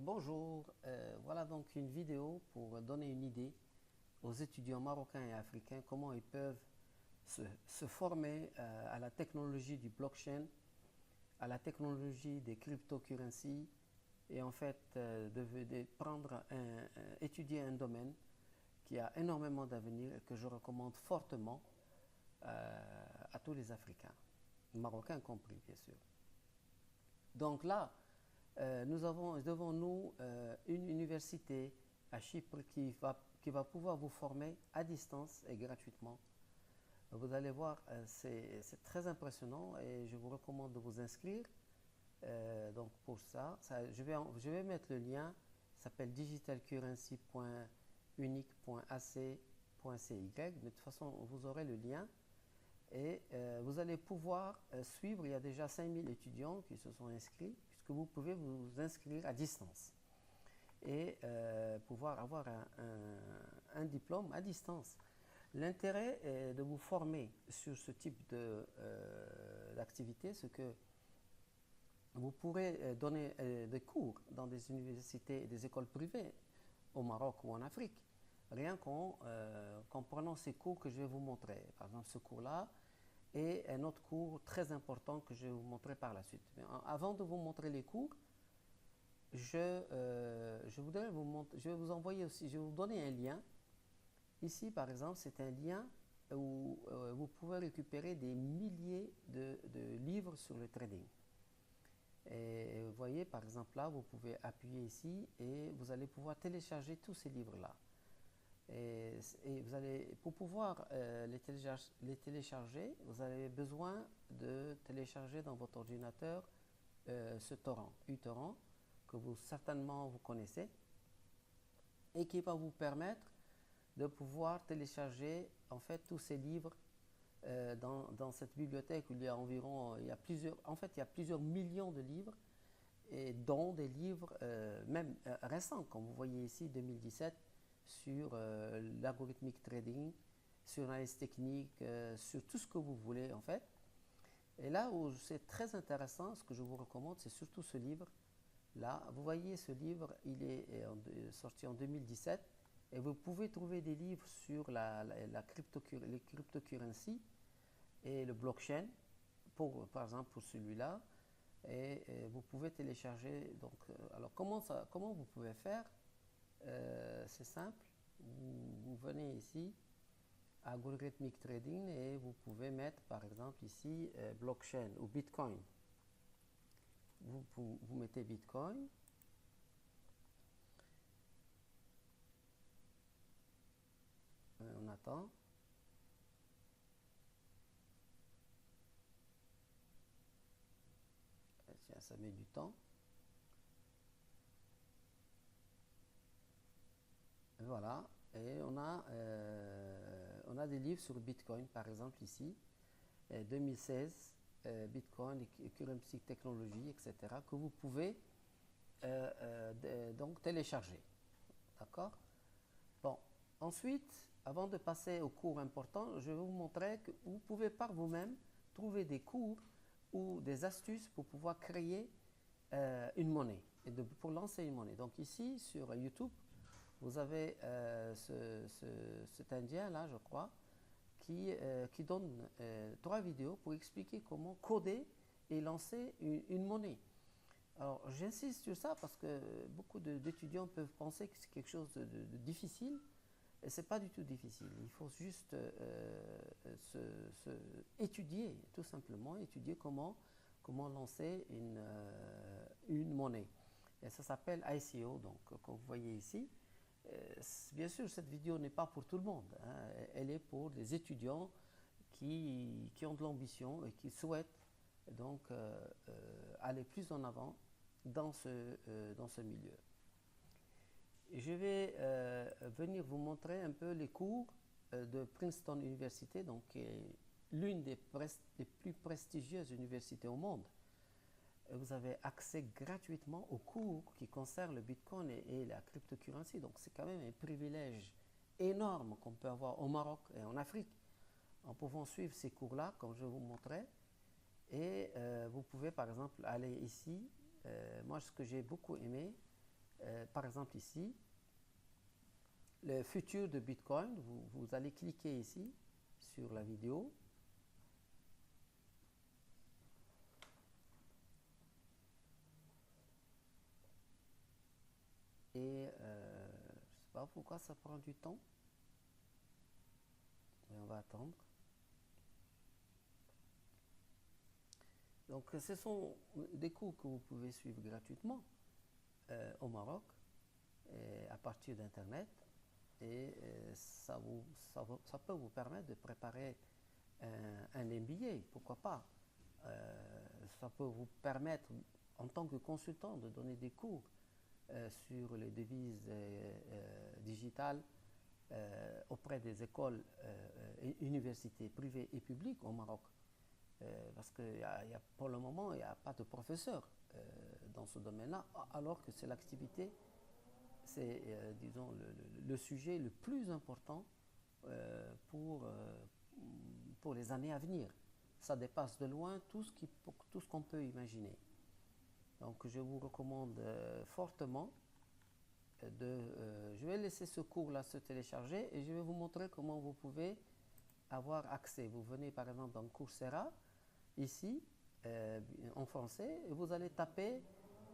Bonjour, voilà donc une vidéo pour donner une idée aux étudiants marocains et africains comment ils peuvent se former à la technologie du blockchain, à la technologie des cryptocurrencies et en fait de prendre étudier un domaine qui a énormément d'avenir et que je recommande fortement à tous les Africains, Marocains compris bien sûr. Donc là, nous avons devant nous une université à Chypre qui va pouvoir vous former à distance et gratuitement. Vous allez voir, c'est très impressionnant et je vous recommande de vous inscrire. Donc pour ça je vais mettre le lien. Il s'appelle digitalcurrency.unique.ac.cy. Mais de toute façon, vous aurez le lien. Et vous allez pouvoir suivre, il y a déjà 5000 étudiants qui se sont inscrits, puisque vous pouvez vous inscrire à distance et pouvoir avoir un diplôme à distance. L'intérêt est de vous former sur ce type d'activité, c'est que vous pourrez donner des cours dans des universités et des écoles privées au Maroc ou en Afrique, rien qu'en prenant ces cours que je vais vous montrer. Par exemple, ce cours-là et un autre cours très important que je vais vous montrer par la suite. Mais avant de vous montrer les cours, je vais vous envoyer aussi, je vais vous donner un lien. Ici, par exemple, c'est un lien où vous pouvez récupérer des milliers de livres sur le trading. Et vous voyez, par exemple, là, vous pouvez appuyer ici et vous allez pouvoir télécharger tous ces livres-là. Et vous allez, pour pouvoir les télécharger, vous avez besoin de télécharger dans votre ordinateur ce torrent, uTorrent, que vous certainement vous connaissez, et qui va vous permettre de pouvoir télécharger en fait tous ces livres dans cette bibliothèque où il y a environ, il y a plusieurs millions de livres, et dont des livres même récents, comme vous voyez ici, 2017, sur l'algorithmique trading, sur l'analyse technique, sur tout ce que vous voulez en fait. Et là où c'est très intéressant, ce que je vous recommande, c'est surtout ce livre. Là, vous voyez ce livre, il est sorti en 2017 et vous pouvez trouver des livres sur les cryptocurrencies et le blockchain, par exemple pour celui-là. Et vous pouvez télécharger. Donc, alors comment vous pouvez faire? C'est simple. Vous venez ici, algorithmic trading, et vous pouvez mettre par exemple ici blockchain ou Bitcoin. Vous mettez Bitcoin. On attend. Tiens, ça met du temps. Voilà. Et on a des livres sur Bitcoin, par exemple ici, 2016, Bitcoin, Currency Technology, etc., que vous pouvez donc télécharger. D'accord? Bon, ensuite, avant de passer au cours important, je vais vous montrer que vous pouvez par vous-même trouver des cours ou des astuces pour pouvoir créer une monnaie, pour lancer une monnaie. Donc ici, sur YouTube, vous avez cet Indien là, je crois, qui donne 3 vidéos pour expliquer comment coder et lancer une monnaie. Alors j'insiste sur ça parce que beaucoup d'étudiants peuvent penser que c'est quelque chose de difficile, et c'est pas du tout difficile. Il faut juste étudier, tout simplement, étudier comment lancer une monnaie. Et ça s'appelle ICO, donc comme vous voyez ici. Bien sûr, cette vidéo n'est pas pour tout le monde, hein. Elle est pour les étudiants qui ont de l'ambition et qui souhaitent donc aller plus en avant dans ce milieu. Je vais venir vous montrer un peu les cours de Princeton University, donc qui est l'une des plus prestigieuses universités au monde. Vous avez accès gratuitement aux cours qui concernent le Bitcoin et la cryptocurrency. Donc c'est quand même un privilège énorme qu'on peut avoir au Maroc et en Afrique en pouvant suivre ces cours-là, comme je vous montrais. Et vous pouvez par exemple aller ici. Moi, ce que j'ai beaucoup aimé, par exemple ici, le futur de Bitcoin, vous allez cliquer ici sur la vidéo. Et je ne sais pas pourquoi ça prend du temps. Mais on va attendre. Donc ce sont des cours que vous pouvez suivre gratuitement au Maroc à partir d'Internet. Et ça peut vous permettre de préparer un MBA, pourquoi pas. Ça peut vous permettre, en tant que consultant, de donner des cours sur les devises digitales auprès des écoles et universités privées et publiques au Maroc. Parce que pour le moment, il n'y a pas de professeur dans ce domaine-là, alors que c'est l'activité, c'est, disons, le sujet le plus important pour les années à venir. Ça dépasse de loin tout ce qu'on peut imaginer. Donc je vous recommande fortement je vais laisser ce cours-là se télécharger et je vais vous montrer comment vous pouvez avoir accès. Vous venez par exemple dans Coursera, ici, en français, et vous allez taper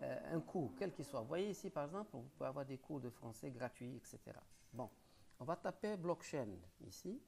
un cours, quel qu'il soit. Vous voyez ici par exemple, vous pouvez avoir des cours de français gratuits, etc. Bon, on va taper blockchain ici.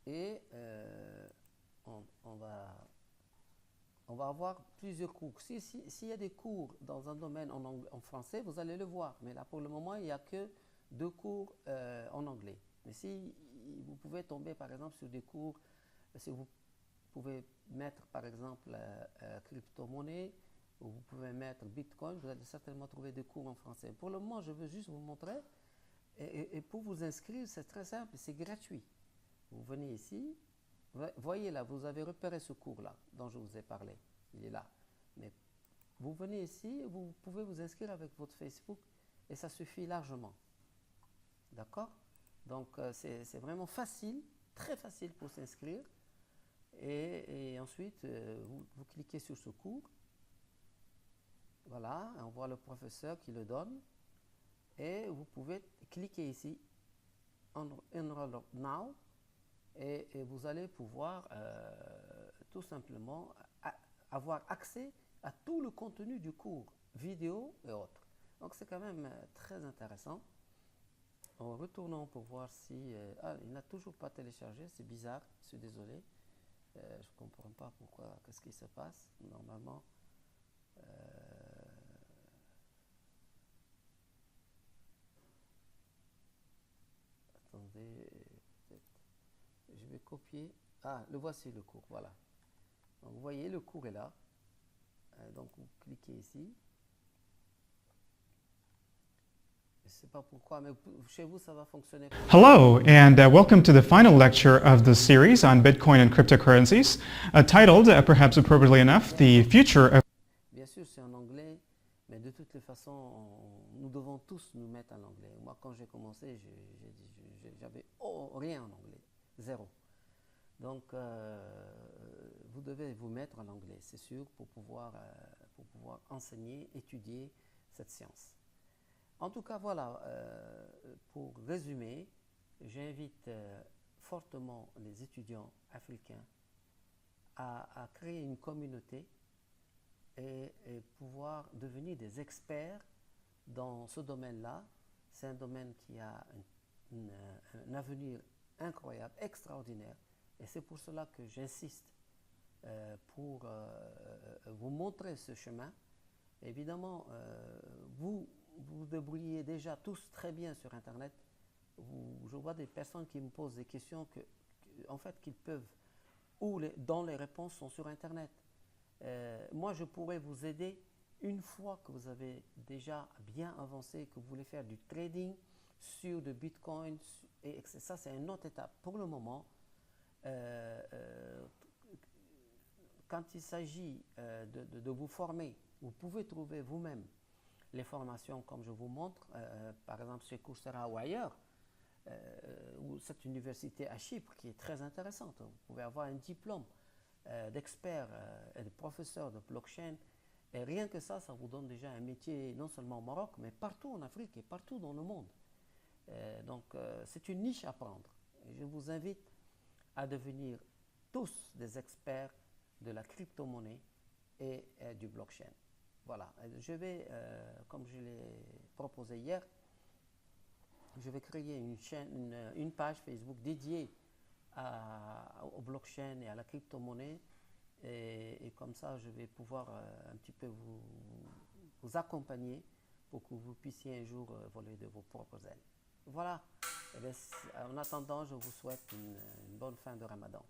Et on va avoir plusieurs cours. S'il y a des cours dans un domaine en français, vous allez le voir. Mais là, pour le moment, il n'y a que 2 cours en anglais. Mais si vous pouvez tomber, par exemple, sur des cours, si vous pouvez mettre, par exemple, crypto-monnaie, ou vous pouvez mettre Bitcoin, vous allez certainement trouver des cours en français. Pour le moment, je veux juste vous montrer. Et pour vous inscrire, c'est très simple, c'est gratuit. Vous venez ici, voyez là, vous avez repéré ce cours-là dont je vous ai parlé. Il est là. Mais vous venez ici, vous pouvez vous inscrire avec votre Facebook et ça suffit largement. D'accord? Donc c'est vraiment facile, très facile pour s'inscrire. Et ensuite, vous cliquez sur ce cours. Voilà, on voit le professeur qui le donne. Et vous pouvez cliquer ici, Enroll Now. Et vous allez pouvoir tout simplement avoir accès à tout le contenu du cours, vidéo et autres. Donc c'est quand même très intéressant. En retournant pour voir si... il n'a toujours pas téléchargé, c'est bizarre, je suis désolé. Je ne comprends pas pourquoi, qu'est-ce qui se passe. Normalement... attendez... Je vais copier. Ah, le voici le cours, voilà. Donc vous voyez, le cours est là. Donc vous cliquez ici. Je ne sais pas pourquoi, mais chez vous, ça va fonctionner. Hello, and welcome to the final lecture of the series on Bitcoin and cryptocurrencies, titled, perhaps appropriately enough, The Future of... Bien sûr, c'est en anglais, mais de toutes les façons, nous devons tous nous mettre en anglais. Moi, quand j'ai commencé, j'avais rien en anglais, zéro. Donc, vous devez vous mettre en anglais, c'est sûr, pour pouvoir enseigner, étudier cette science. En tout cas, voilà, pour résumer, j'invite fortement les étudiants africains à créer une communauté et pouvoir devenir des experts dans ce domaine-là. C'est un domaine qui a un avenir incroyable, extraordinaire. Et c'est pour cela que j'insiste pour vous montrer ce chemin. Évidemment, vous débrouillez déjà tous très bien sur Internet. Je vois des personnes qui me posent des questions en fait, qu'ils peuvent, dont les réponses sont sur Internet. Moi, je pourrais vous aider une fois que vous avez déjà bien avancé, que vous voulez faire du trading sur le Bitcoin. Et ça, c'est une autre étape. Pour le moment, quand il s'agit de vous former, vous pouvez trouver vous-même les formations comme je vous montre, par exemple chez Coursera ou ailleurs, ou cette université à Chypre qui est très intéressante. Vous pouvez avoir un diplôme d'experts et de professeurs de blockchain. Et rien que ça vous donne déjà un métier non seulement au Maroc, mais partout en Afrique et partout dans le monde. Donc c'est une niche à prendre. Et je vous invite à devenir tous des experts de la crypto-monnaie et du blockchain. Voilà, je vais, comme je l'ai proposé hier, je vais créer une page Facebook dédiée au blockchain et à la crypto-monnaie. Et comme ça, je vais pouvoir un petit peu vous accompagner pour que vous puissiez un jour voler de vos propres ailes. Voilà. En attendant, je vous souhaite une bonne fin de Ramadan.